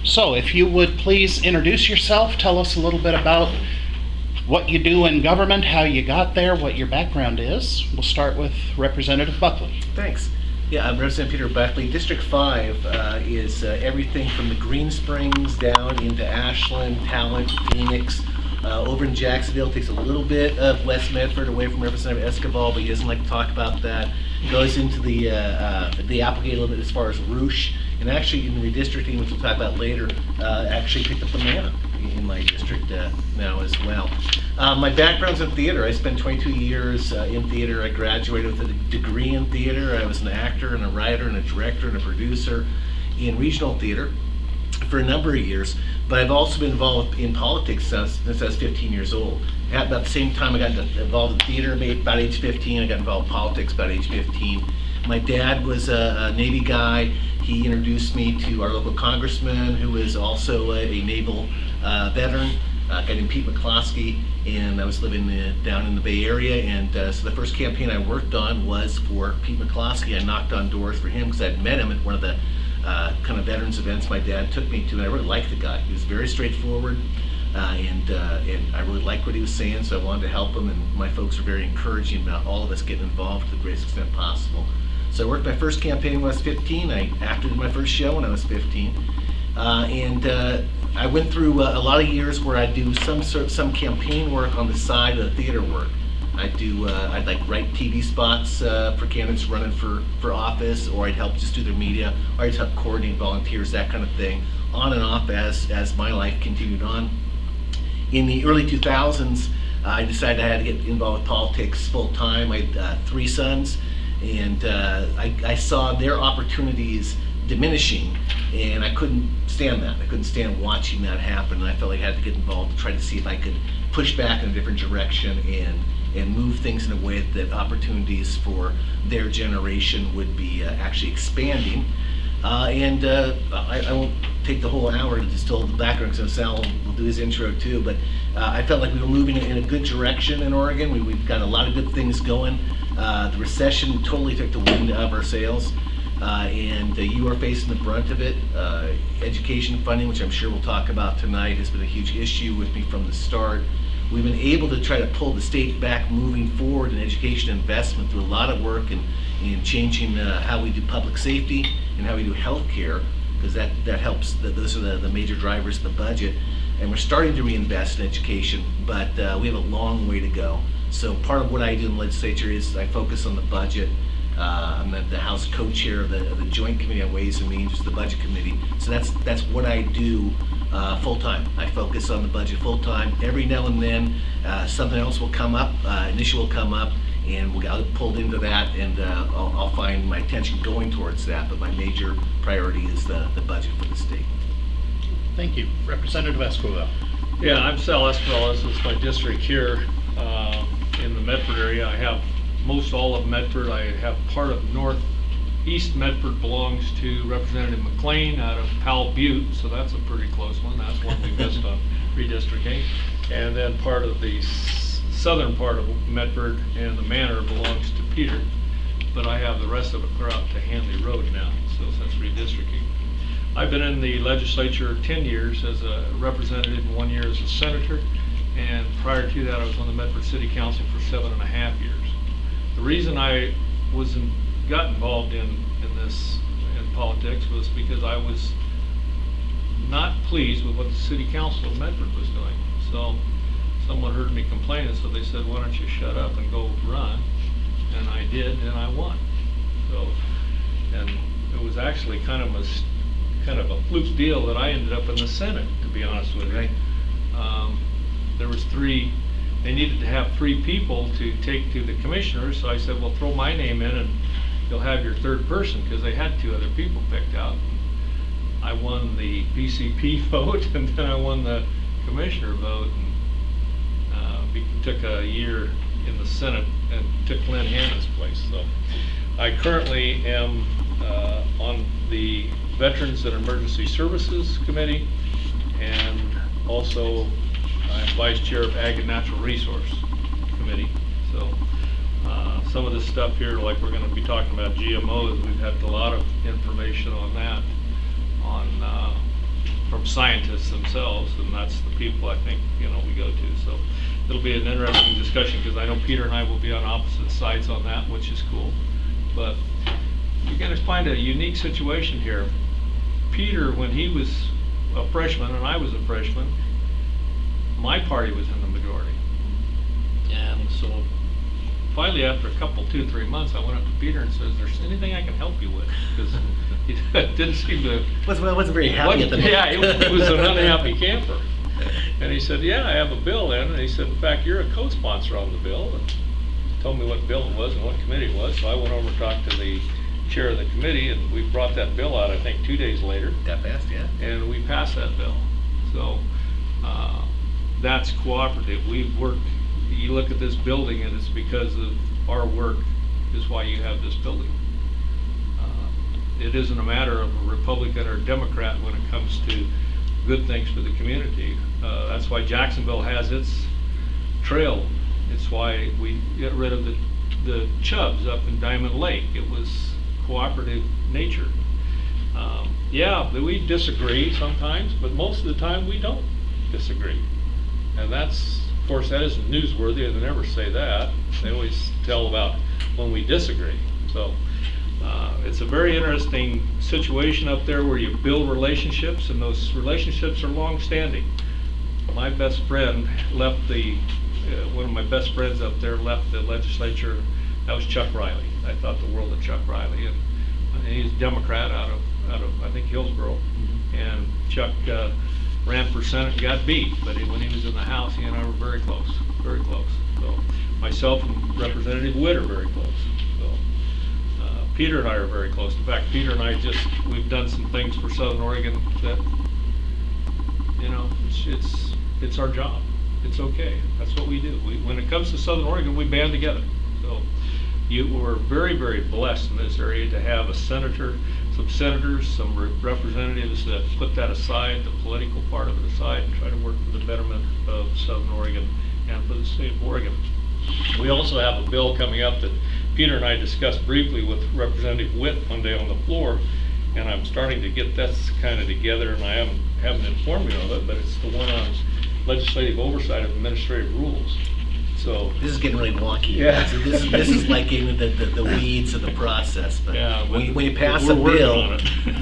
So if you would please introduce yourself, tell us a little bit about what you do in government, how you got there, what your background is. We'll start with Representative Buckley. Thanks. Yeah, I'm Representative Peter Buckley. District 5 is everything from the Green Springs down into Ashland, Talent, Phoenix. Over in Jacksonville, takes a little bit of West Medford away from Representative Esquivel, but he doesn't like to talk about that. Goes into the Applegate a little bit as far as Rouge, and actually in the redistricting, which we'll talk about later, actually picked up the Manna in my district now as well. My background's in theater. I spent 22 years in theater. I graduated with a degree in theater. I was an actor and a writer and a director and a producer in regional theater for a number of years, but I've also been involved in politics since I was 15 years old. At about the same time I got involved in theater, about age 15, I got involved in politics about age 15. My dad was a Navy guy. He introduced me to our local congressman, who is also a naval veteran, a guy named Pete McCloskey, and I was living down in the Bay Area, and so the first campaign I worked on was for Pete McCloskey. I knocked on doors for him because I'd met him at one of the kind of veterans events my dad took me to, and I really liked the guy. He was very straightforward, and I really liked what he was saying, so I wanted to help him, and my folks were very encouraging about all of us getting involved to the greatest extent possible. So I worked my first campaign when I was 15. I acted in my first show when I was 15. I went through a lot of years where I do some campaign work on the side of the theater work. I'd like write TV spots for candidates running for office, or I'd help just do their media, or I'd help coordinate volunteers, that kind of thing, on and off as my life continued on. In the early 2000s, I decided I had to get involved with politics full time. I had 3 sons, and I saw their opportunities diminishing, and I couldn't stand that. I couldn't stand watching that happen, and I felt like I had to get involved to try to see if I could push back in a different direction and move things in a way that opportunities for their generation would be actually expanding. I won't take the whole hour to just tell the background, because Sal will do his intro too, but I felt like we were moving in a good direction in Oregon. We've got a lot of good things going. The recession totally took the wind out of our sails, and you are facing the brunt of it. Education funding, which I'm sure we'll talk about tonight, has been a huge issue with me from the start. We've been able to try to pull the state back moving forward in education investment through a lot of work in changing how we do public safety and how we do health care, because that helps. Those are the major drivers of the budget. And we're starting to reinvest in education, but we have a long way to go. So part of what I do in the legislature is I focus on the budget. I'm the House co-chair of the Joint Committee on Ways and Means, which is the Budget Committee. So that's what I do full-time. I focus on the budget full-time. Every now and then something else will come up, an issue will come up, and we'll get pulled into that, and I'll find my attention going towards that, but my major priority is the budget for the state. Thank you. Representative Esquivel. Yeah, I'm Sal Esquivel. This is my district here in the Medford area. I have most all of Medford. I have part of northeast Medford belongs to Representative McLean out of Powell Butte, so that's a pretty close one. That's one we missed on redistricting. And then part of the southern part of Medford and the Manor belongs to Peter, but I have the rest of it clear out to Hanley Road now, so that's redistricting. I've been in the legislature 10 years as a representative and 1 year as a senator, and prior to that I was on the Medford City Council for 7.5 years. The reason I got involved in politics was because I was not pleased with what the City Council of Medford was doing. So someone heard me complain, and so they said, why don't you shut up and go run? And I did, and I won. So, and it was actually kind of a fluke deal that I ended up in the Senate, to be honest with you. Right. There was they needed to have 3 people to take to the commissioners, so I said, well, throw my name in and you'll have your 3rd person, because they had 2 other people picked out. I won the PCP vote, and then I won the commissioner vote, and took a year in the Senate and took Lynn Hannon's place. So I currently am on the Veterans and Emergency Services Committee, and also I'm Vice Chair of Ag and Natural Resource Committee. So some of this stuff here, like we're going to be talking about GMOs, we've had a lot of information on that, on from scientists themselves, and that's the people I think, we go to. So it'll be an interesting discussion, because I know Peter and I will be on opposite sides on that, which is cool. But you're going to find a unique situation here. Peter, when he was a freshman and I was a freshman, my party was in the majority. And so finally, after a couple, 2-3 months, I went up to Peter and said, "Is there anything I can help you with?" Because he didn't seem to... Wasn't very happy at the moment. Yeah, he was an unhappy camper. And he said, "Yeah, I have a bill in." And he said, "In fact, you're a co-sponsor on the bill." And told me what bill it was and what committee it was. So I went over and talked to the chair of the committee, and we brought that bill out, I think, 2 days later. That fast, yeah. And we passed that bill. So that's cooperative. We've worked, you look at this building, and it's because of our work is why you have this building. It isn't a matter of a Republican or Democrat when it comes to good things for the community. That's why Jacksonville has its trail. It's why we get rid of the Chubbs up in Diamond Lake. It was cooperative nature. Yeah, we disagree sometimes, but most of the time we don't disagree. And that's, of course, that isn't newsworthy. They never say that. They always tell about when we disagree. So it's a very interesting situation up there where you build relationships, and those relationships are long-standing. My best friend left one of my best friends up there left the legislature. That was Chuck Riley. I thought the world of Chuck Riley, and he's a Democrat out of I think Hillsborough. Mm-hmm. And Chuck ran for Senate and got beat, but when he was in the House, he and I were very close, very close. So myself and Representative Witt are very close. So Peter and I are very close. In fact, Peter and I we've done some things for Southern Oregon that, it's our job. It's okay. That's what we do. When it comes to Southern Oregon, we band together. So we're very, very blessed in this area to have a senator, some senators, some representatives that put that aside, the political part of it aside, and try to work for the betterment of Southern Oregon and for the state of Oregon. We also have a bill coming up that Peter and I discussed briefly with Representative Witt one day on the floor, and I'm starting to get this kind of together, and I haven't informed you of it, but it's the one on legislative oversight of administrative rules. So this is getting really wonky. Yeah. So this is like getting the weeds of the process. But yeah, when you pass a bill,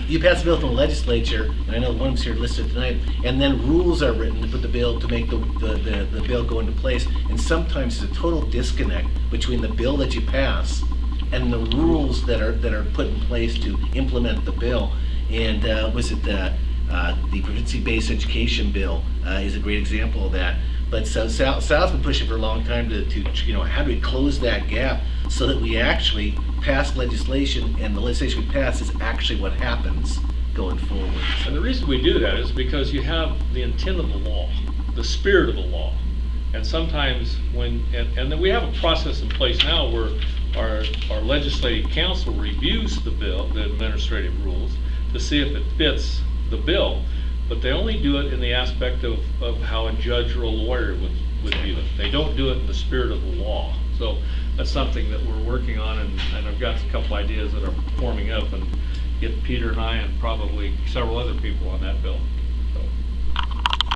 you pass a bill from the legislature, and I know one of them's here listed tonight, and then rules are written to put the bill to make the bill go into place. And sometimes there's a total disconnect between the bill that you pass and the rules that are put in place to implement the bill. And was it the proficiency-based education bill is a great example of that. But so Sal's been pushing for a long time to how do we close that gap so that we actually pass legislation, and the legislation we pass is actually what happens going forward. And the reason we do that is because you have the intent of the law, the spirit of the law. And sometimes and then we have a process in place now where our legislative council reviews the bill, the administrative rules, to see if it fits the bill. But they only do it in the aspect of how a judge or a lawyer would view it. They don't do it in the spirit of the law. So that's something that we're working on, and I've got a couple ideas that are forming up, and get Peter and I and probably several other people on that bill.